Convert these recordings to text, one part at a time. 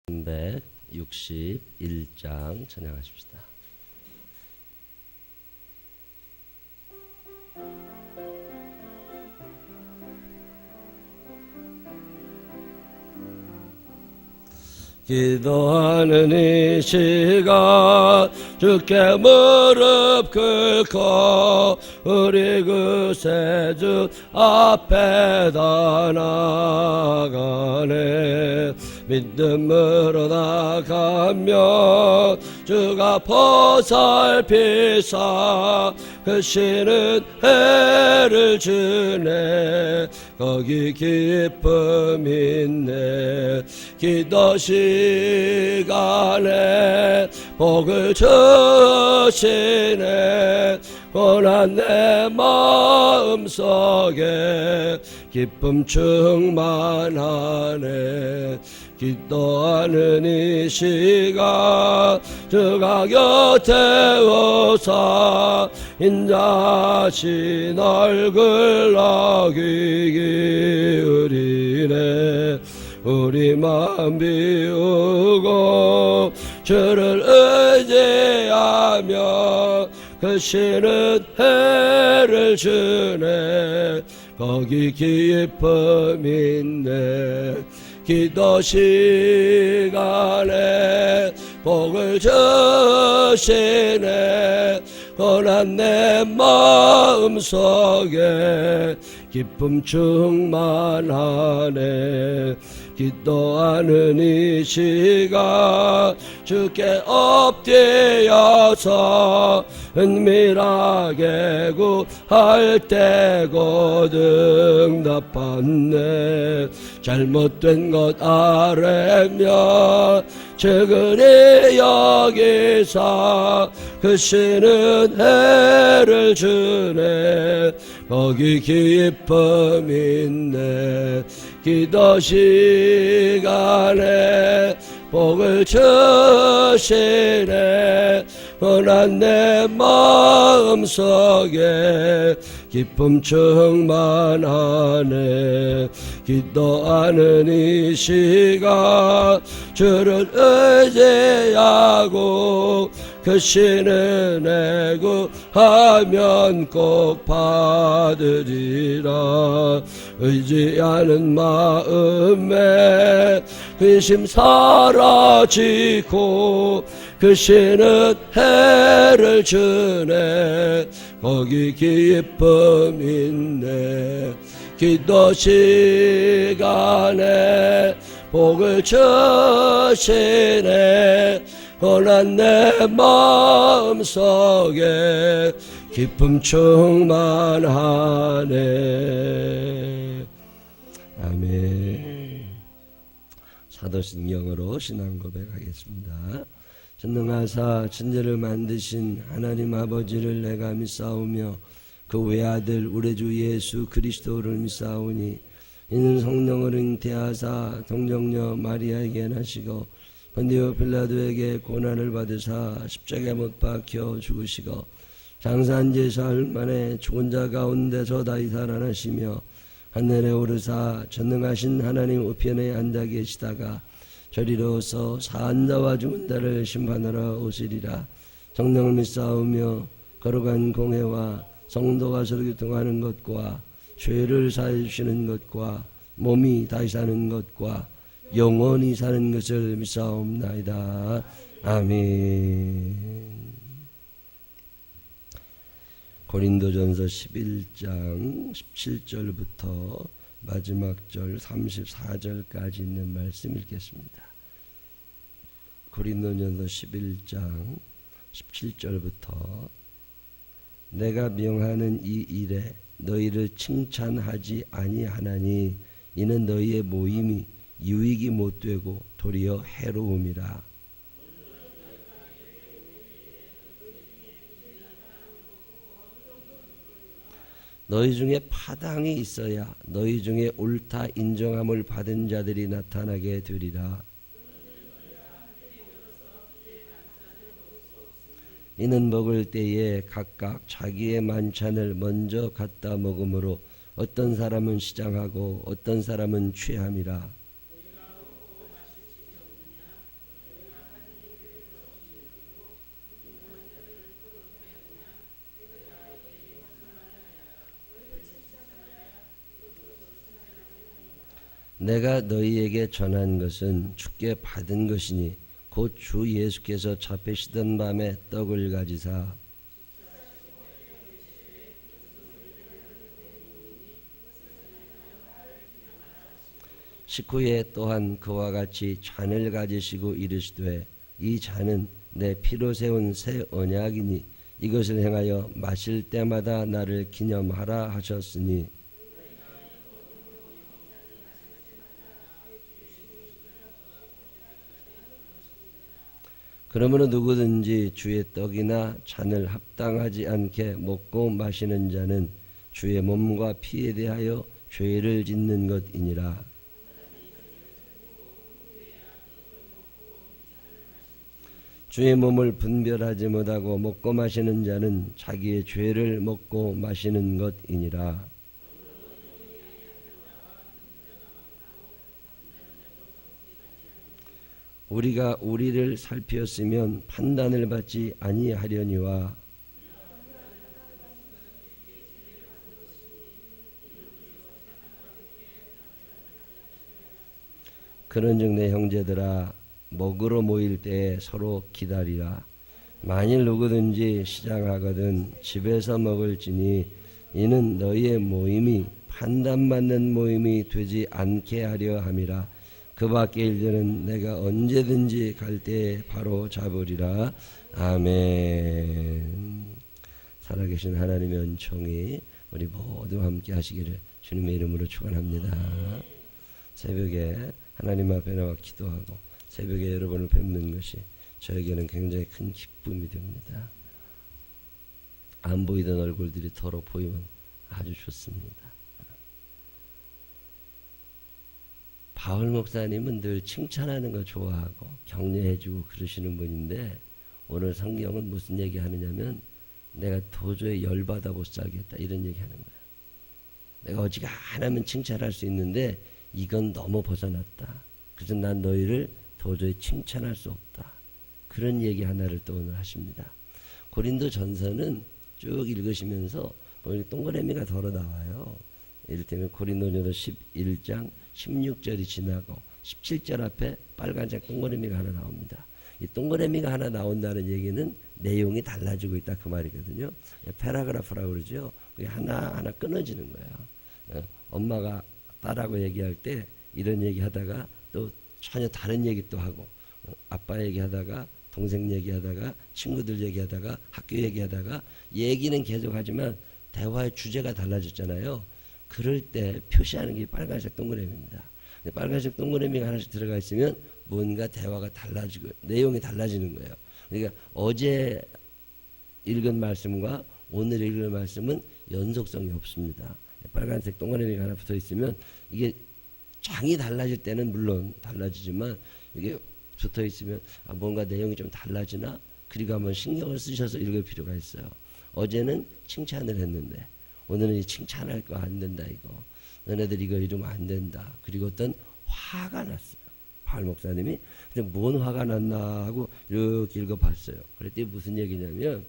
361장 찬양하십시다. 기도하는 이 시간 주께 무릎 꿇고 우리 그 세주 앞에다 나가네. 믿음으로 나가며 주가 보살피사 그 신은 해를 주네. 거기 기쁨 있네. 기도 시간에 복을 주시네. 고난 내 마음속에 기쁨 충만하네. 기도하는 이 시간 주가 곁에 오사 인자신 얼굴로 귀 기울이네. 우리 마음 비우고 주를 의지하며 그 신은 해를 주네. 거기 기쁨 있네. 기도 시간에 복을 주시네. 고난 내 마음속에 기쁨 충만하네. 기도하는 이 시간 주께 엎드려서 은밀하게 구할 때고 응답받네. 잘못된 것 아뢰며 적은이 여기사 그 신은 해를 주네. 거기 기쁨 있네. 기도 시간에 복을 주시네. 고난 내 마음속에 기쁨 충만하네. 기도하는 이 시간 주를 의지하고 그 신은 내 구하면 꼭 받으리라. 의지하는 마음에 근심 사라지고 그 신은 해를 주네. 거기 기쁨 있네. 기도 시간에 복을 주시네. 고난 내 마음속에 기쁨 충만하네. 아멘. 사도신경으로 신앙 고백하겠습니다. 전능하사 천지를 만드신 하나님 아버지를 내가 믿사오며 그 외아들 우리 주 예수 그리스도를 믿사오니 이는 성령을 잉태하사 동정녀 마리아에게 나시고 본디오 빌라도에게 고난을 받으사 십자가에 못 박혀 죽으시고 장사한 지 사흘 만에 죽은 자 가운데서 다시 살아나시며 하늘에 오르사 전능하신 하나님 우편에 앉아 계시다가 저리로서 사한 자와 죽은 자를 심판하러 오시리라. 성령을 믿사오며 거룩한 공회와 성도가 서로 교통하는 것과 죄를 사해 주시는 것과 몸이 다시 사는 것과 영원히 사는 것을 믿사옵나이다. 아멘. 고린도전서 11장 17절부터 마지막 절 34절까지 있는 말씀 읽겠습니다. 고린도전서 11장 17절부터 내가 명하는 이 일에 너희를 칭찬하지 아니하나니 이는 너희의 모임이 유익이 못되고 도리어 해로움이라. 너희 중에 파당이 있어야 너희 중에 옳다 인정함을 받은 자들이 나타나게 되리라. 이는 먹을 때에 각각 자기의 만찬을 먼저 갖다 먹으므로 어떤 사람은 시장하고 어떤 사람은 취함이라. 내가 너희에게 전한 것은 주께 받은 것이니 곧 주 예수께서 잡히시던 밤에 떡을 가지사 식후에 또한 그와 같이 잔을 가지시고 이르시되 이 잔은 내 피로 세운 새 언약이니 이것을 행하여 마실 때마다 나를 기념하라 하셨으니 그러므로 누구든지 주의 떡이나 잔을 합당하지 않게 먹고 마시는 자는 주의 몸과 피에 대하여 죄를 짓는 것이니라. 주의 몸을 분별하지 못하고 먹고 마시는 자는 자기의 죄를 먹고 마시는 것이니라. 우리가 우리를 살피었으면 판단을 받지 아니하려니와 그런즉 내 형제들아 먹으러 모일 때에 서로 기다리라. 만일 누구든지 시장하거든 집에서 먹을지니 이는 너희의 모임이 판단받는 모임이 되지 않게 하려 함이라. 그 밖의 일들은 내가 언제든지 갈 때에 바로 잡으리라. 아멘. 살아계신 하나님의 은총이 우리 모두 함께 하시기를 주님의 이름으로 축원합니다. 새벽에 하나님 앞에 나와 기도하고 새벽에 여러분을 뵙는 것이 저에게는 굉장히 큰 기쁨이 됩니다. 안 보이던 얼굴들이 더러 보이면 아주 좋습니다. 바울 목사님은 늘 칭찬하는 거 좋아하고 격려해주고 그러시는 분인데 오늘 성경은 무슨 얘기 하느냐면 내가 도저히 열받아 못 살겠다 이런 얘기 하는 거예요. 내가 어지간하면 칭찬할 수 있는데 이건 너무 벗어났다. 그래서 난 너희를 도저히 칭찬할 수 없다. 그런 얘기 하나를 또 오늘 하십니다. 고린도 전서는 쭉 읽으시면서 동그라미가 덜어 나와요. 이를테면 고린도전서 11장 16절이 지나고 17절 앞에 빨간색 동그라미가 하나 나옵니다. 이 동그라미가 하나 나온다는 얘기는 내용이 달라지고 있다 그 말이거든요. 패라그라프라고 그러죠. 그게 하나하나 끊어지는 거예요. 엄마가 딸하고 얘기할 때 이런 얘기하다가 또 전혀 다른 얘기 또 하고 아빠 얘기하다가 동생 얘기하다가 친구들 얘기하다가 학교 얘기하다가 얘기는 계속하지만 대화의 주제가 달라졌잖아요. 그럴 때 표시하는 게 빨간색 동그라미입니다. 빨간색 동그라미가 하나씩 들어가 있으면 뭔가 대화가 달라지고 내용이 달라지는 거예요. 그러니까 어제 읽은 말씀과 오늘 읽은 말씀은 연속성이 없습니다. 빨간색 동그라미가 하나 붙어 있으면 이게 장이 달라질 때는 물론 달라지지만 이게 붙어 있으면 뭔가 내용이 좀 달라지나 그리고 한번 신경을 쓰셔서 읽을 필요가 있어요. 어제는 칭찬을 했는데 오늘은 칭찬할 거 안 된다 이거. 너네들 이거 이러면 안 된다. 그리고 어떤 화가 났어요. 바울 목사님이. 근데 뭔 화가 났나 하고 이렇게 읽어봤어요. 그랬더니 무슨 얘기냐면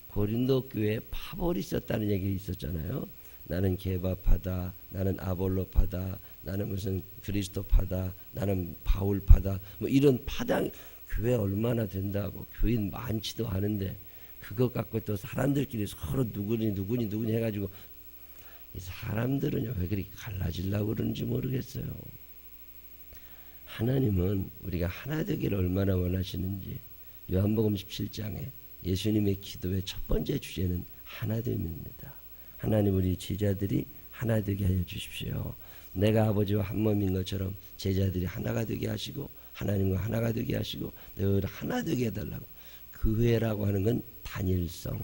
고린도 교회에 파벌이 있었다는 얘기 있었잖아요. 나는 개바파다, 나는 아볼로파다, 나는 무슨 그리스도파다, 나는 바울파다, 뭐 이런 파당 교회 얼마나 된다고 교인 많지도 않은데 그것 갖고 또 사람들끼리 서로 누구니 해가지고 이 사람들은 왜 그렇게 갈라지려고 그러는지 모르겠어요. 하나님은 우리가 하나 되기를 얼마나 원하시는지 요한복음 17장에 예수님의 기도의 첫 번째 주제는 하나됨입니다. 하나님 우리 제자들이 하나 되게 하여 주십시오. 내가 아버지와 한 몸인 것처럼 제자들이 하나가 되게 하시고 하나님과 하나가 되게 하시고 늘 하나 되게 해달라고. 교회라고 하는 건 단일성,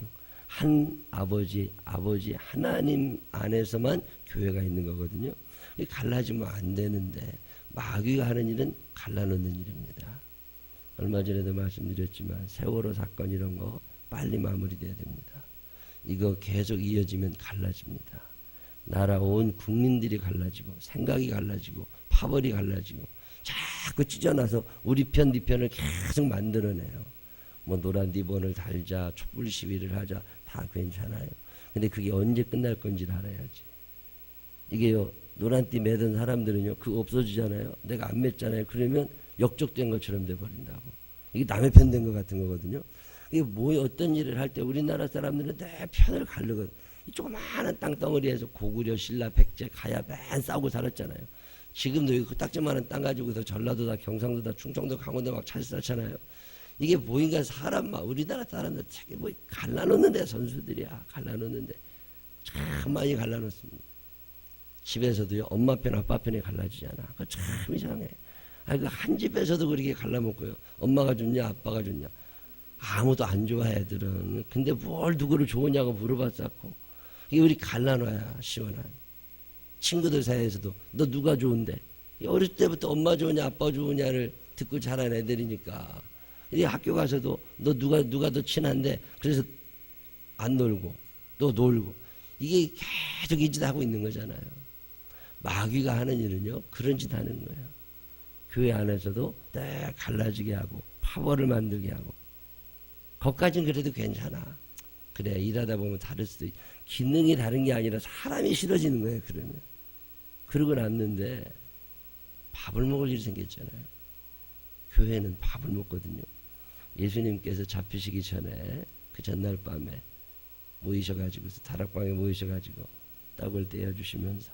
한 아버지 하나님 안에서만 교회가 있는 거거든요. 갈라지면 안 되는데 마귀가 하는 일은 갈라놓는 일입니다. 얼마 전에도 말씀드렸지만 세월호 사건 이런 거 빨리 마무리돼야 됩니다. 이거 계속 이어지면 갈라집니다. 나라 온 국민들이 갈라지고 생각이 갈라지고 파벌이 갈라지고 자꾸 찢어놔서 우리 편, 네 편을 계속 만들어내요. 뭐 노란 리본을 달자, 촛불 시위를 하자 다 괜찮아요. 근데 그게 언제 끝날 건지를 알아야지. 이게요 노란띠 매던 사람들은요, 그거 없어지잖아요. 내가 안 맸잖아요. 그러면 역적된 것처럼 돼버린다고. 이게 남의 편 된 것 같은 거거든요. 이게 뭐 어떤 일을 할 때 우리나라 사람들은 내 편을 가르거든. 이 조그마한 땅덩어리에서 고구려, 신라, 백제, 가야 맨 싸우고 살았잖아요. 지금도 이 딱지만한 땅 가지고서 전라도다, 경상도다, 충청도, 강원도 막 찰쌀잖아요. 이게 뭐인가 사람 막 우리나라 사람들 되게 뭐 갈라놓는데 선수들이야. 갈라놓는데 참 많이 갈라놓습니다. 집에서도요, 엄마 편, 아빠 편이 갈라지잖아. 그거 참 이상해. 그 한 집에서도 그렇게 갈라먹고요. 엄마가 좋냐, 아빠가 좋냐. 아무도 안 좋아, 애들은. 근데 뭘 누구를 좋으냐고 물어봤었고. 이게 우리 갈라놔야 시원한. 친구들 사이에서도 너 누가 좋은데? 어렸을 때부터 엄마 좋으냐, 아빠 좋으냐를 듣고 자란 애들이니까. 이제 학교 가서도 너 누가 더 친한데? 그래서 안 놀고, 또 놀고. 이게 계속 이 짓 하고 있는 거잖아요. 마귀가 하는 일은요, 그런 짓 하는 거예요. 교회 안에서도 딱 갈라지게 하고, 파벌을 만들게 하고. 거기까지는 그래도 괜찮아. 그래, 일하다 보면 다를 수도 있고. 기능이 다른 게 아니라 사람이 싫어지는 거예요, 그러면. 그러고 났는데, 밥을 먹을 일이 생겼잖아요. 교회는 밥을 먹거든요. 예수님께서 잡히시기 전에, 그 전날 밤에 모이셔가지고서, 다락방에 모이셔가지고, 떡을 떼어주시면서,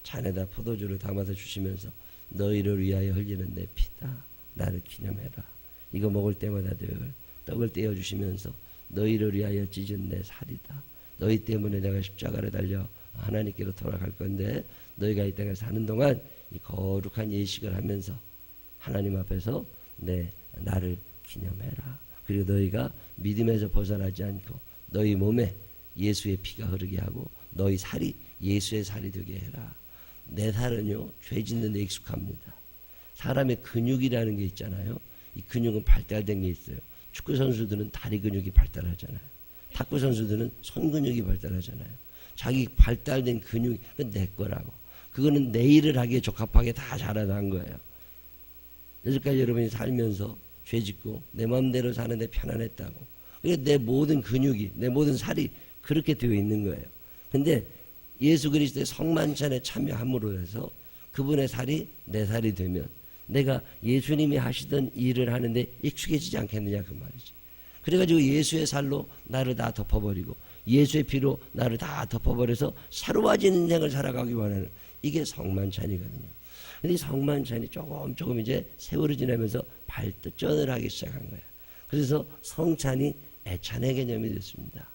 잔에다 포도주를 담아서 주시면서, 너희를 위하여 흘리는 내 피다. 나를 기념해라. 이거 먹을 때마다 늘 떡을 떼어주시면서 너희를 위하여 찢은 내 살이다. 너희 때문에 내가 십자가를 달려 하나님께로 돌아갈 건데 너희가 이 땅에 사는 동안 이 거룩한 예식을 하면서 하나님 앞에서 나를 기념해라. 그리고 너희가 믿음에서 벗어나지 않고 너희 몸에 예수의 피가 흐르게 하고 너희 살이 예수의 살이 되게 해라. 내 살은요, 죄 짓는 데 익숙합니다. 사람의 근육이라는 게 있잖아요. 이 근육은 발달된 게 있어요. 축구 선수들은 다리 근육이 발달하잖아요. 탁구 선수들은 손 근육이 발달하잖아요. 자기 발달된 근육이 그건 내 거라고. 그거는 내 일을 하기에 적합하게 다 자라난 거예요. 여기까지 여러분이 살면서 죄 짓고 내 마음대로 사는데 편안했다고. 그게 내 모든 근육이, 내 모든 살이 그렇게 되어 있는 거예요. 근데 예수 그리스도의 성만찬에 참여함으로 해서 그분의 살이 내 살이 되면 내가 예수님이 하시던 일을 하는데 익숙해지지 않겠느냐 그 말이지. 그래가지고 예수의 살로 나를 다 덮어버리고 예수의 피로 나를 다 덮어버려서 새로워진 인생을 살아가기 원하는 이게 성만찬이거든요. 근데 이 성만찬이 조금 이제 세월이 지나면서 발전을 하기 시작한 거예요. 그래서 성찬이 애찬의 개념이 됐습니다.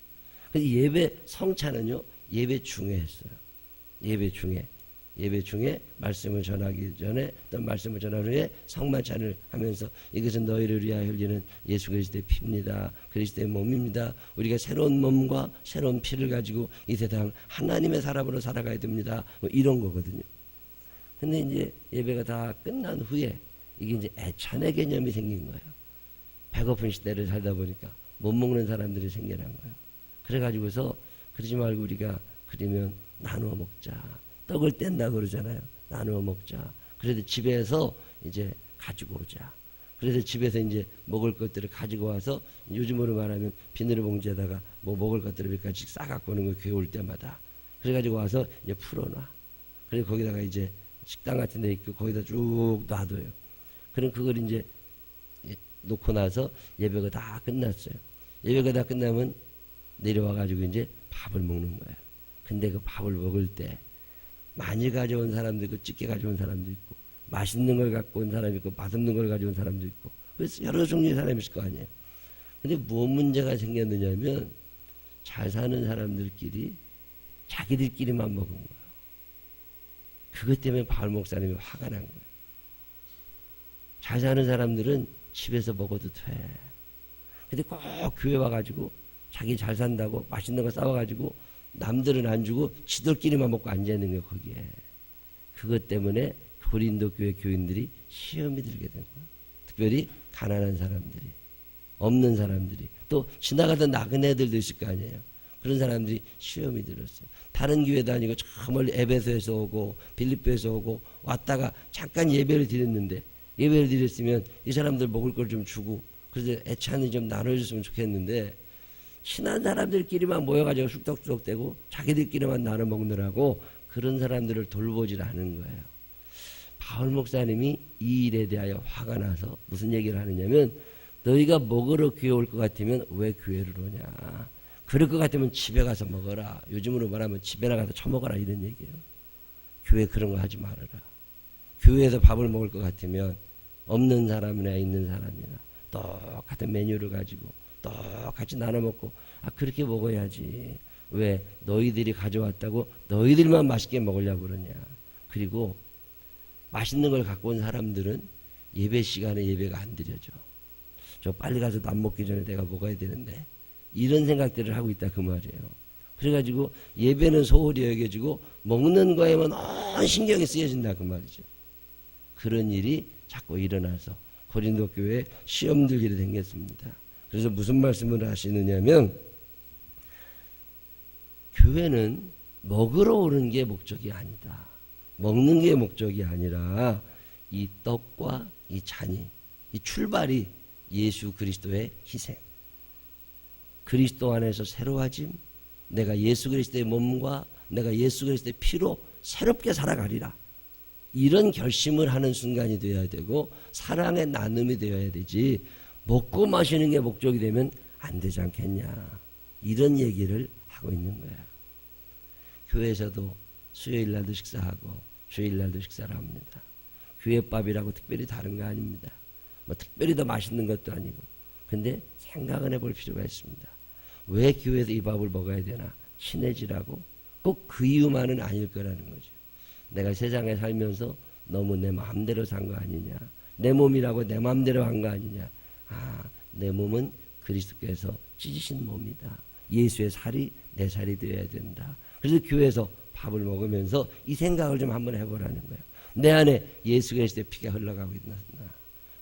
예배 성찬은요, 예배 중에 했어요. 예배 중에 말씀을 전하기 전에 또 말씀을 전한 후에 성만찬을 하면서 이것은 너희를 위하여 흘리는 예수 그리스도의 피입니다. 그리스도의 몸입니다. 우리가 새로운 몸과 새로운 피를 가지고 이 세상 하나님의 사람으로 살아가야 됩니다. 뭐 이런 거거든요. 근데 이제 예배가 다 끝난 후에 이게 이제 애찬의 개념이 생긴 거예요. 배고픈 시대를 살다 보니까 못 먹는 사람들이 생겨난 거예요. 그래가지고서 그러지 말고 우리가 그러면 나누어 먹자. 떡을 뗀다 그러잖아요. 나누어 먹자. 그래도 집에서 이제 가지고 오자. 그래서 집에서 이제 먹을 것들을 가지고 와서 요즘으로 말하면 비닐 봉지에다가 뭐 먹을 것들을 몇 가지씩 싸갖고 오는 거예요. 교회 올 때마다. 그래가지고 와서 이제 풀어놔. 그리고 거기다가 이제 식당 같은 데 있고 거기다 쭉 놔둬요. 그럼 그걸 이제 놓고 나서 예배가 다 끝났어요. 예배가 다 끝나면 내려와가지고 이제 밥을 먹는 거예요. 근데 그 밥을 먹을 때 많이 가져온 사람도 있고 적게 가져온 사람도 있고 맛있는 걸 갖고 온 사람이 있고 맛없는 걸 가져온 사람도 있고 그래서 여러 종류의 사람이 있을 거 아니에요. 근데 무엇 문제가 생겼느냐면 잘 사는 사람들끼리 자기들끼리만 먹은 거예요. 그것 때문에 바울 목사님이 화가 난 거예요. 잘 사는 사람들은 집에서 먹어도 돼. 근데 꼭 교회 와가지고 자기 잘 산다고 맛있는 거 싸워가지고 남들은 안 주고 지들끼리만 먹고 앉아있는 거예요. 거기에. 그것 때문에 고린도 교회 교인들이 시험이 들게 된 거예요. 특별히 가난한 사람들이, 없는 사람들이, 또 지나가던 나그네들도 있을 거 아니에요. 그런 사람들이 시험이 들었어요. 다른 교회 다니고 저 멀리 에베소에서 오고 빌립보에서 오고 왔다가 잠깐 예배를 드렸는데 예배를 드렸으면 이 사람들 먹을 걸 좀 주고 그래서 애찬이 좀 나눠줬으면 좋겠는데 친한 사람들끼리만 모여가지고 쑥덕쑥덕대고 자기들끼리만 나눠 먹느라고 그런 사람들을 돌보질 않은 거예요. 바울 목사님이 이 일에 대하여 화가 나서 무슨 얘기를 하느냐면 너희가 먹으러 교회 올 것 같으면 왜 교회를 오냐. 그럴 것 같으면 집에 가서 먹어라. 요즘으로 말하면 집에 나가서 처먹어라 이런 얘기예요. 교회 그런 거 하지 말아라. 교회에서 밥을 먹을 것 같으면 없는 사람이나 있는 사람이나 똑같은 메뉴를 가지고 똑같이 나눠 먹고 그렇게 먹어야지. 왜 너희들이 가져왔다고 너희들만 맛있게 먹으려고 그러냐. 그리고 맛있는 걸 갖고 온 사람들은 예배 시간에 예배가 안 드려져. 저 빨리 가서 밥 먹기 전에 내가 먹어야 되는데 이런 생각들을 하고 있다 그 말이에요. 그래가지고 예배는 소홀히 여겨지고 먹는 거에만 신경이 쓰여진다 그 말이죠. 그런 일이 자꾸 일어나서 고린도 교회에 시험 들 일이 생겼습니다. 그래서 무슨 말씀을 하시느냐면 교회는 먹으러 오는 게 목적이 아니다. 먹는 게 목적이 아니라 이 떡과 이 잔이 이 출발이 예수 그리스도의 희생, 그리스도 안에서 새로워짐, 내가 예수 그리스도의 몸과 내가 예수 그리스도의 피로 새롭게 살아가리라. 이런 결심을 하는 순간이 되어야 되고 사랑의 나눔이 되어야 되지 먹고 마시는 게 목적이 되면 안 되지 않겠냐. 이런 얘기를 하고 있는 거야. 교회에서도 수요일 날도 식사하고 주일 날도 식사를 합니다. 교회밥이라고 특별히 다른 거 아닙니다. 뭐 특별히 더 맛있는 것도 아니고. 근데 생각은 해볼 필요가 있습니다. 왜 교회에서 이 밥을 먹어야 되나? 친해지라고? 꼭 그 이유만은 아닐 거라는 거죠. 내가 세상에 살면서 너무 내 마음대로 산 거 아니냐. 내 몸이라고 내 마음대로 한 거 아니냐. 내 몸은 그리스도께서 찢으신 몸이다. 예수의 살이 내 살이 되어야 된다. 그래서 교회에서 밥을 먹으면서 이 생각을 좀 한번 해보라는 거예요. 내 안에 예수 그리스도의 피가 흘러가고 있나?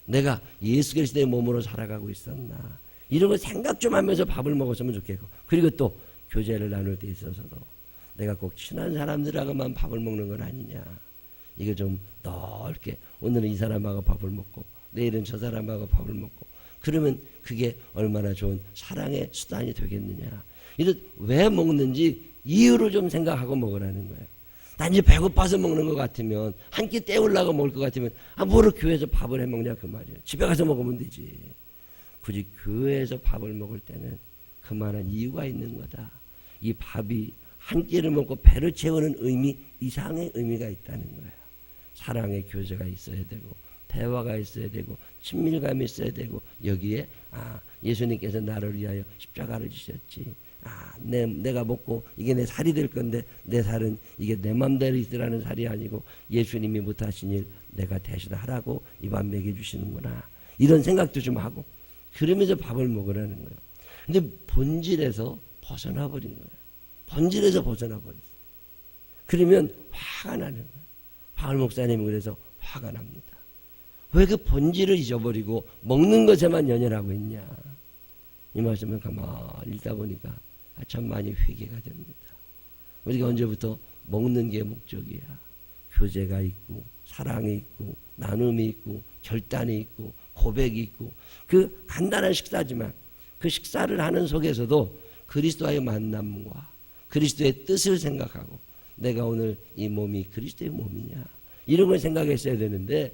내가 예수 그리스도의 몸으로 살아가고 있었나? 이런 거 생각 좀 하면서 밥을 먹었으면 좋겠고, 그리고 또 교제를 나눌 때 있어서도 내가 꼭 친한 사람들하고만 밥을 먹는 건 아니냐. 이거 좀 넓게 오늘은 이 사람하고 밥을 먹고 내일은 저 사람하고 밥을 먹고 그러면 그게 얼마나 좋은 사랑의 수단이 되겠느냐. 이런 왜 먹는지 이유를 좀 생각하고 먹으라는 거예요. 단지 배고파서 먹는 것 같으면 한 끼 때우려고 먹을 것 같으면 뭐를 교회에서 밥을 해먹냐 그 말이에요. 집에 가서 먹으면 되지. 굳이 교회에서 밥을 먹을 때는 그만한 이유가 있는 거다. 이 밥이 한 끼를 먹고 배를 채우는 의미 이상의 의미가 있다는 거예요. 사랑의 교제가 있어야 되고 대화가 있어야 되고 친밀감이 있어야 되고 여기에 예수님께서 나를 위하여 십자가를 지셨지. 내가 먹고 이게 내 살이 될 건데 내 살은 이게 내 맘대로 있으라는 살이 아니고 예수님이 못하신 일 내가 대신 하라고 이 밥 먹여주시는구나. 이런 생각도 좀 하고 그러면서 밥을 먹으라는 거예요. 근데 본질에서 벗어나 버린 거예요. 본질에서 벗어나 버렸어요. 그러면 화가 나는 거예요. 바울 목사님이 그래서 화가 납니다. 왜 그 본질을 잊어버리고 먹는 것에만 연연하고 있냐. 이 말씀을 가만히 읽다 보니까 참 많이 회개가 됩니다. 우리가 언제부터 먹는 게 목적이야. 교제가 있고 사랑이 있고 나눔이 있고 결단이 있고 고백이 있고 그 간단한 식사지만 그 식사를 하는 속에서도 그리스도와의 만남과 그리스도의 뜻을 생각하고 내가 오늘 이 몸이 그리스도의 몸이냐 이런 걸 생각했어야 되는데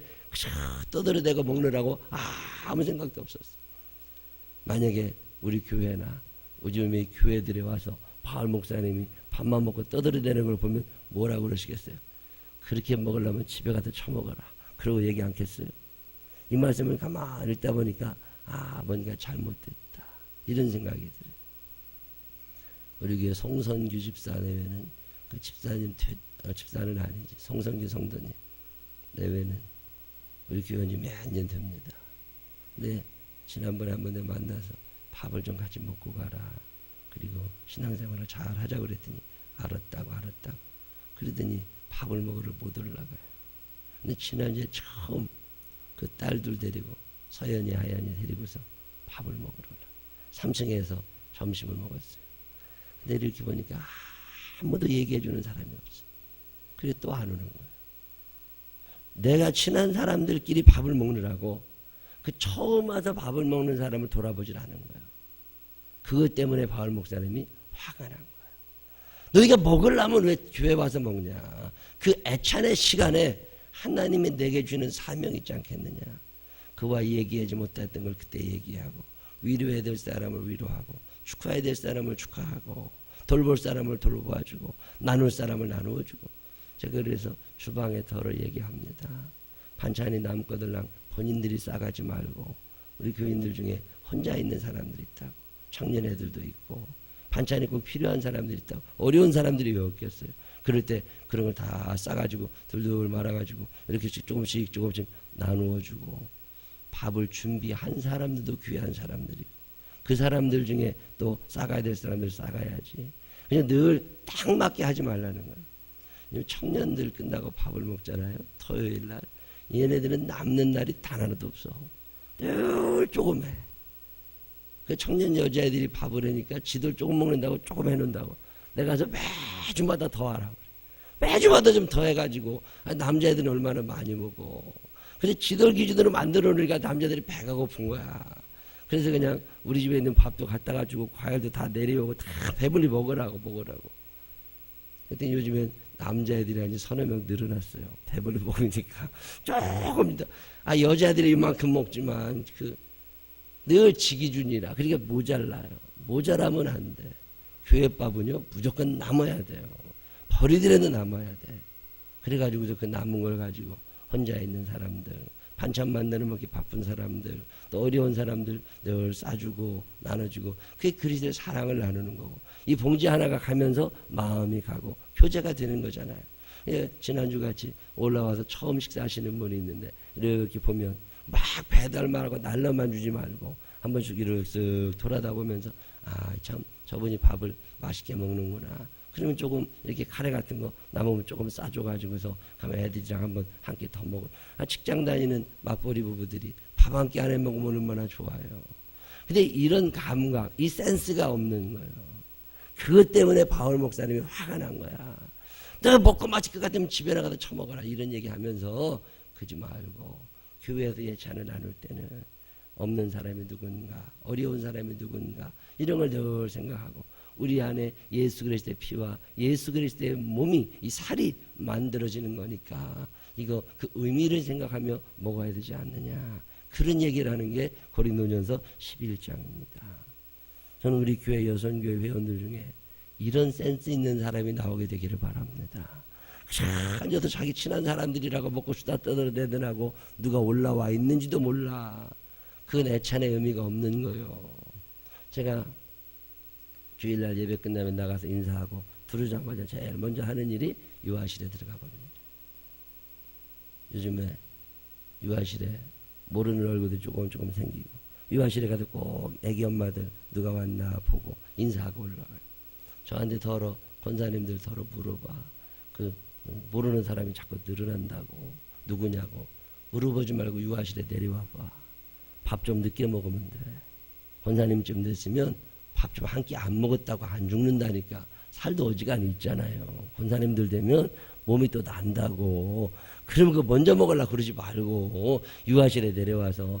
떠들어대고 먹느라고 아무 생각도 없었어. 만약에 우리 교회나 요즘의 교회들에 와서 바울 목사님이 밥만 먹고 떠들어대는 걸 보면 뭐라고 그러시겠어요? 그렇게 먹으려면 집에 가서 처먹어라. 그러고 얘기 않겠어요? 이 말씀을 가만히 읽다 보니까 뭔가 잘못됐다. 이런 생각이 들어요. 우리 교회 송선규 집사 내외는 그 집사님 집사는 아니지. 송선규 성도님 내외는 우리 교회 몇 년 됩니다. 근데 지난번에 한 번 만나서 밥을 좀 같이 먹고 가라. 그리고 신앙생활을 잘 하자고 그랬더니 알았다고. 그러더니 밥을 먹으러 못 올라가요. 근데 지난주에 처음 그 딸들 데리고 서연이 하연이 데리고서 밥을 먹으러 올라. 3층에서 점심을 먹었어요. 근데 이렇게 보니까 아무도 얘기해 주는 사람이 없어. 그래 또 안 오는 거예요. 내가 친한 사람들끼리 밥을 먹느라고 그 처음 와서 밥을 먹는 사람을 돌아보질 않은 거예요. 그것 때문에 바울 목사님이 화가 난 거예요. 너희가 먹으려면 왜 교회 와서 먹냐. 그 애찬의 시간에 하나님이 내게 주는 사명이 있지 않겠느냐. 그와 얘기하지 못했던 걸 그때 얘기하고, 위로해야 될 사람을 위로하고, 축하해야 될 사람을 축하하고, 돌볼 사람을 돌봐주고, 나눌 사람을 나누어주고. 제가 그래서 주방에 덜어 얘기합니다. 반찬이 남거들랑 본인들이 싸가지 말고, 우리 교인들 중에 혼자 있는 사람들이 있다고, 청년 애들도 있고, 반찬이 꼭 필요한 사람들이 있다고, 어려운 사람들이 왜 없겠어요. 그럴 때 그런 걸 다 싸가지고 둘둘 말아가지고 이렇게 조금씩 나누어주고, 밥을 준비한 사람들도 귀한 사람들이고, 그 사람들 중에 또 싸가야 될 사람들 싸가야지. 그냥 늘 딱 맞게 하지 말라는 거예요. 청년들 끝나고 밥을 먹잖아요. 토요일날. 얘네들은 남는 날이 단 하나도 없어. 늘 조금 해. 그 청년 여자애들이 밥을 하니까 지들 조금 먹는다고 조금 해놓는다고. 내가 가서 매주마다 더 하라고. 매주마다 좀 더 해가지고, 남자애들은 얼마나 많이 먹어. 근데 지들 기준으로 만들어 놓으니까 남자들이 배가 고픈 거야. 그래서 그냥 우리 집에 있는 밥도 갖다가 주고 과일도 다 내려오고 다 배불리 먹으라고. 그때 요즘엔 남자애들이 아니 서너 명 늘어났어요. 배불리 먹으니까. 조금 더. 여자애들이 이만큼 먹지만 늘 지 기준이라. 그러니까 모자라요. 모자라면 안 돼. 교회밥은요 무조건 남아야 돼요. 버리더라도 남아야 돼. 그래가지고서 그 남은 걸 가지고 혼자 있는 사람들, 반찬 만들어 먹기 바쁜 사람들, 또 어려운 사람들 늘 싸주고 나눠주고, 그게 그리스도의 사랑을 나누는 거고, 이 봉지 하나가 가면서 마음이 가고 교제가 되는 거잖아요. 예, 지난주 같이 올라와서 처음 식사하시는 분이 있는데, 이렇게 보면 막 배달만 하고 날라만 주지 말고 한 번씩 이렇게 쓱 돌아다 보면서, 참 저분이 밥을 맛있게 먹는구나. 그러면 조금 이렇게 카레 같은 거 남으면 조금 싸줘가지고서 가면 애들이랑 한번 한 끼 더 먹을. 직장 다니는 맞벌이 부부들이 밥 한 끼 안에 먹으면 얼마나 좋아요. 근데 이런 감각, 이 센스가 없는 거예요. 그것 때문에 바울 목사님이 화가 난 거야. 내가 먹고 마실 것 같으면 집에 나가서 처먹어라. 이런 얘기 하면서 그러지 말고, 교회에서 예찬을 나눌 때는 없는 사람이 누군가, 어려운 사람이 누군가, 이런 걸 늘 생각하고, 우리 안에 예수 그리스도의 피와 예수 그리스도의 몸이, 이 살이 만들어지는 거니까 이거 그 의미를 생각하며 먹어야 되지 않느냐. 그런 얘기를 하는 게 고린도전서 11장입니다. 저는 우리 교회 여선교회 회원들 중에 이런 센스 있는 사람이 나오게 되기를 바랍니다. 앉아서 자기 친한 사람들이라고 먹고 수다 떠들어대더라고 누가 올라와 있는지도 몰라. 그건 애찬의 의미가 없는 거예요. 제가 주일날 예배 끝나면 나가서 인사하고 들어오자마자 제일 먼저 하는 일이 유아실에 들어가 버립니다. 요즘에 유아실에 모르는 얼굴도 조금 생기고, 유아실에 가서 꼭 애기 엄마들 누가 왔나 보고 인사하고 올라가요. 저한테 권사님들 물어봐. 모르는 사람이 자꾸 늘어난다고. 누구냐고. 물어보지 말고 유아실에 내려와봐. 밥 좀 늦게 먹으면 돼. 권사님 좀 늦으면 밥 좀 한 끼 안 먹었다고 안 죽는다니까. 살도 어지간히 있잖아요. 권사님들 되면 몸이 또 난다고. 그러면 그거 먼저 먹으려고 그러지 말고 유아실에 내려와서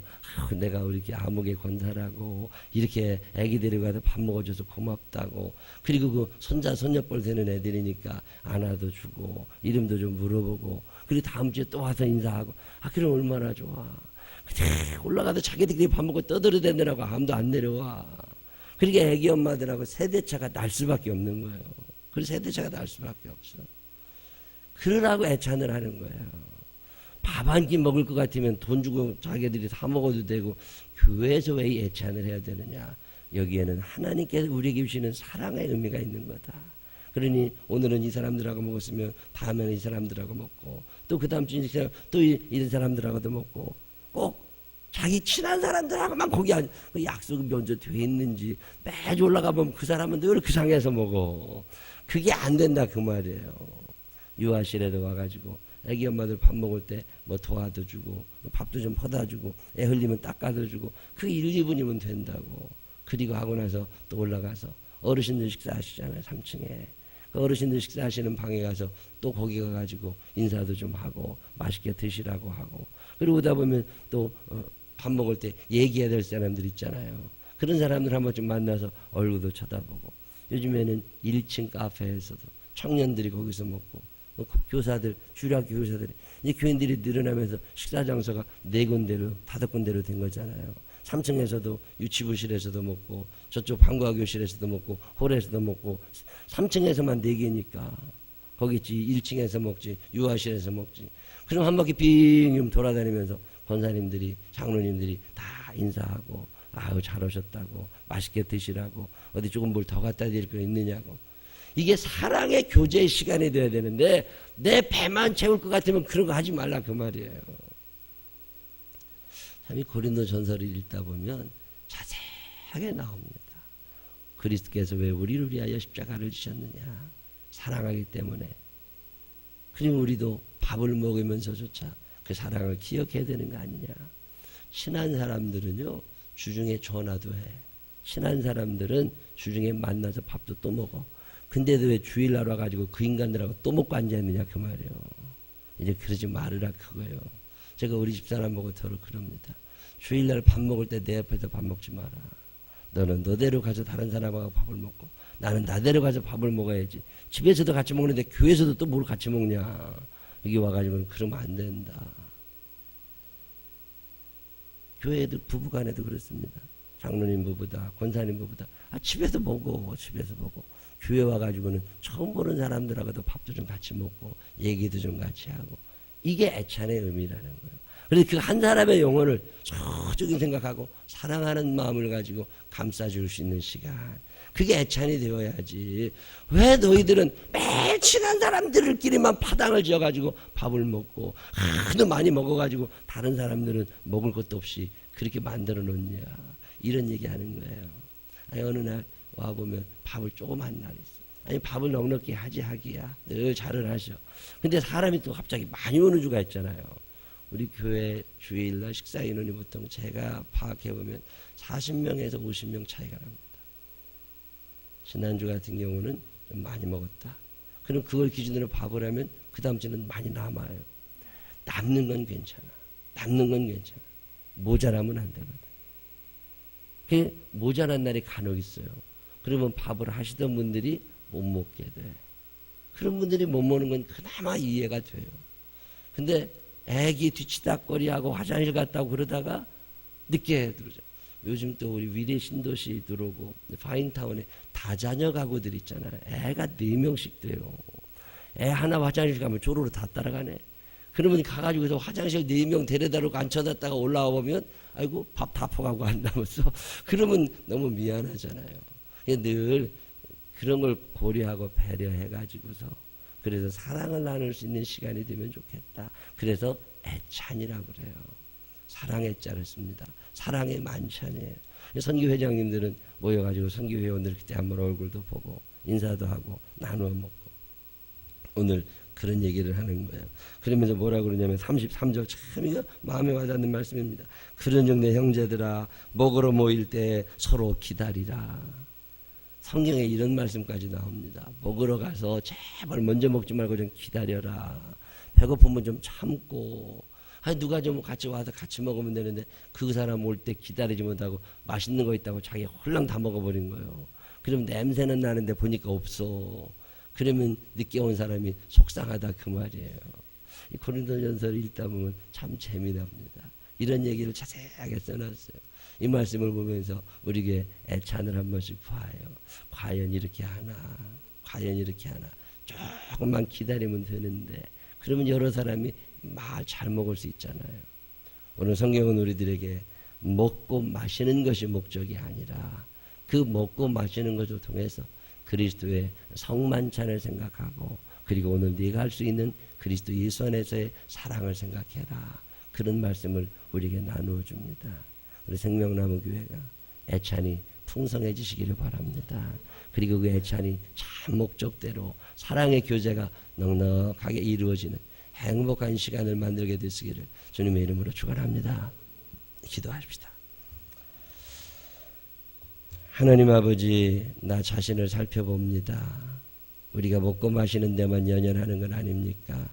내가 이렇게 암흑의 권사라고 이렇게 애기 데려가서 밥 먹어줘서 고맙다고. 그리고 그 손자 손녀뻘 되는 애들이니까 안아도 주고 이름도 좀 물어보고, 그리고 다음 주에 또 와서 인사하고. 그럼 얼마나 좋아. 올라가서 자기들끼리 밥 먹고 떠들어대느라고 아무도 안 내려와. 그러니까 애기 엄마들하고 세대차가 날 수밖에 없는 거예요. 그래서 세대차가 날 수밖에 없어. 그러라고 애찬을 하는 거예요. 밥 한 끼 먹을 것 같으면 돈 주고 자기들이 사 먹어도 되고, 교회에서 왜 애찬을 해야 되느냐. 여기에는 하나님께서 우리에게 주시는 사랑의 의미가 있는 거다. 그러니 오늘은 이 사람들하고 먹었으면 다음에는 이 사람들하고 먹고, 또 그 다음 주에 또 이 사람들하고도 먹고, 꼭 자기 친한 사람들하고만 거기 그 약속이 먼저 돼 있는지 매주 올라가 보면 그 사람은 늘 그 상에서 먹어. 그게 안 된다 그 말이에요. 유아실에도 와가지고 애기 엄마들 밥 먹을 때 뭐 도와도 주고 밥도 좀 퍼다 주고 애 흘리면 닦아도 주고, 그 1, 2분이면 된다고. 그리고 하고 나서 또 올라가서 어르신들 식사하시잖아요. 3층에. 그 어르신들 식사하시는 방에 가서 또 거기 가가지고 인사도 좀 하고 맛있게 드시라고 하고, 그리고 오다 보면 또 밥 먹을 때 얘기해야 될 사람들 있잖아요. 그런 사람들 한 번쯤 만나서 얼굴도 쳐다보고, 요즘에는 1층 카페에서도 청년들이 거기서 먹고, 교사들, 주일학교 교사들이, 이제 교인들이 늘어나면서 식사 장소가 4군데로 5군데로 된 거잖아요. 3층에서도 유치부실에서도 먹고, 저쪽 방과교실에서도 먹고, 홀에서도 먹고, 3층에서만 4개니까 거기지 1층에서 먹지, 유아실에서 먹지. 그럼 한 바퀴 빙 돌아다니면서 권사님들이, 장로님들이 다 인사하고, 아유 잘 오셨다고, 맛있게 드시라고, 어디 조금 뭘 더 갖다 드릴 거 있느냐고. 이게 사랑의 교제의 시간이 돼야 되는데 내 배만 채울 것 같으면 그런 거 하지 말라 그 말이에요. 참 이 고린도 전서를 읽다 보면 자세하게 나옵니다. 그리스도께서 왜 우리를 위하여 십자가를 지셨느냐. 사랑하기 때문에. 그리고 우리도 밥을 먹으면서조차 그 사랑을 기억해야 되는 거 아니냐. 친한 사람들은요 주중에 전화도 해. 친한 사람들은 주중에 만나서 밥도 또 먹어. 근데도 왜 주일날 와가지고 그 인간들하고 또 먹고 앉아있느냐 그 말이에요. 이제 그러지 말으라 그거예요. 제가 우리 집사람 보고 더러 그럽니다. 주일날 밥 먹을 때 내 옆에서 밥 먹지 마라. 너는 너대로 가서 다른 사람하고 밥을 먹고 나는 나대로 가서 밥을 먹어야지. 집에서도 같이 먹는데 교회에서도 또 뭘 같이 먹냐. 여기 와가지고는 그러면 안 된다. 교회도 부부간에도 그렇습니다. 장로님 부부다, 권사님 부부다. 집에서 먹어, 집에서 먹어. 교회 와가지고는 처음 보는 사람들하고도 밥도 좀 같이 먹고 얘기도 좀 같이 하고. 이게 애찬의 의미라는 거예요. 그래서 그 한 사람의 영혼을 소중히 생각하고 사랑하는 마음을 가지고 감싸줄 수 있는 시간. 그게 애찬이 되어야지. 왜 너희들은 매일 친한 사람들끼리만 파당을 지어가지고 밥을 먹고 하도 많이 먹어가지고 다른 사람들은 먹을 것도 없이 그렇게 만들어 놓냐. 이런 얘기 하는 거예요. 아니, 어느 날 와보면 밥을 조금 한 날이 있어. 아니 밥을 넉넉히 하지 하기야. 늘 잘을 하셔. 근데 사람이 또 갑자기 많이 오는 주가 있잖아요. 우리 교회 주일날 식사 인원이 보통 제가 파악해보면 40명에서 50명 차이가 납니다. 지난주 같은 경우는 좀 많이 먹었다. 그럼 그걸 기준으로 밥을 하면 그 다음 주는 많이 남아요. 남는 건 괜찮아. 남는 건 괜찮아. 모자라면 안 되거든. 그게 모자란 날이 간혹 있어요. 그러면 밥을 하시던 분들이 못 먹게 돼. 그런 분들이 못 먹는 건 그나마 이해가 돼요. 근데 애기 뒤치다거리하고 화장실 갔다고 그러다가 늦게 들어오죠. 요즘 또 우리 위례 신도시 들어오고 파인타운에 다자녀 가구들 있잖아요. 애가 4명씩 돼요. 애 하나 화장실 가면 조로로 다 따라가네. 그러면 가가지고서 화장실 4명 데려다 놓고 앉혀놨다가 올라와 보면 아이고 밥 다 퍼가고 안 남았어. 그러면 너무 미안하잖아요. 늘 그런 걸 고려하고 배려해가지고서 그래서 사랑을 나눌 수 있는 시간이 되면 좋겠다. 그래서 애찬이라고 그래요. 사랑의 자를 씁니다. 사랑의 만찬이에요. 선교회장님들은 모여가지고 선교회원들 그때 한번 얼굴도 보고 인사도 하고 나누어 먹고 오늘 그런 얘기를 하는 거예요. 그러면서 뭐라고 그러냐면 33절 참 이거 마음에 와닿는 말씀입니다. 그런 정도의 형제들아 먹으러 모일 때 서로 기다리라. 성경에 이런 말씀까지 나옵니다. 먹으러 가서 제발 먼저 먹지 말고 좀 기다려라. 배고프면 좀 참고 누가 좀 같이 와서 같이 먹으면 되는데 그 사람 올 때 기다리지 못하고 맛있는 거 있다고 자기 홀랑 다 먹어버린 거예요. 그럼 냄새는 나는데 보니까 없어. 그러면 늦게 온 사람이 속상하다 그 말이에요. 이 고린도전서를 읽다 보면 참 재미납니다. 이런 얘기를 자세하게 써놨어요. 이 말씀을 보면서 우리에게 애찬을 한 번씩 봐요. 과연 이렇게 하나, 과연 이렇게 하나. 조금만 기다리면 되는데 그러면 여러 사람이 말 잘 먹을 수 있잖아요. 오늘 성경은 우리들에게 먹고 마시는 것이 목적이 아니라 그 먹고 마시는 것을 통해서 그리스도의 성만찬을 생각하고 그리고 오늘 네가 할 수 있는 그리스도 예수 안에서의 사랑을 생각해라. 그런 말씀을 우리에게 나누어 줍니다. 우리 생명나무 교회가 애찬이 풍성해지시기를 바랍니다. 그리고 그 애찬이 참 목적대로 사랑의 교제가 넉넉하게 이루어지는 행복한 시간을 만들게 되시기를 주님의 이름으로 축원합니다. 기도하십시다. 하나님 아버지, 나 자신을 살펴봅니다. 우리가 먹고 마시는 데만 연연하는 건 아닙니까?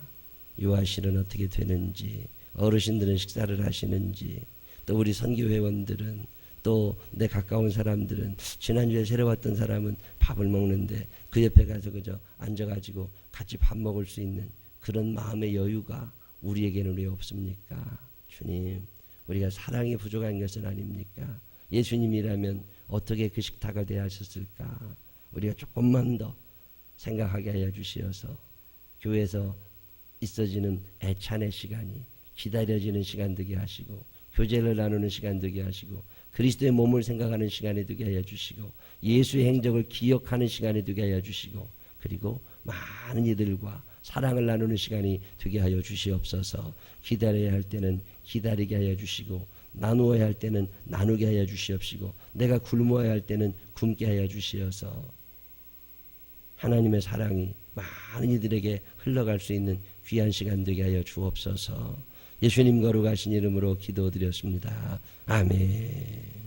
유아실은 어떻게 되는지, 어르신들은 식사를 하시는지, 또 우리 선교회원들은 또 내 가까운 사람들은 지난주에 새로 왔던 사람은 밥을 먹는데 그 옆에 가서 그저 앉아가지고 같이 밥 먹을 수 있는 그런 마음의 여유가 우리에게는 왜 없습니까? 주님, 우리가 사랑이 부족한 것은 아닙니까? 예수님이라면 어떻게 그 식탁을 대하셨을까? 우리가 조금만 더 생각하게 하여 주시어서 교회에서 있어지는 애찬의 시간이 기다려지는 시간 되게 하시고, 교제를 나누는 시간 되게 하시고, 그리스도의 몸을 생각하는 시간이 되게 하여 주시고, 예수의 행적을 기억하는 시간이 되게 하여 주시고, 그리고 많은 이들과 사랑을 나누는 시간이 되게 하여 주시옵소서. 기다려야 할 때는 기다리게 하여 주시고, 나누어야 할 때는 나누게 하여 주시옵시고, 내가 굶어야 할 때는 굶게 하여 주시어서 하나님의 사랑이 많은 이들에게 흘러갈 수 있는 귀한 시간 되게 하여 주옵소서. 예수님 거룩하신 이름으로 기도드렸습니다. 아멘.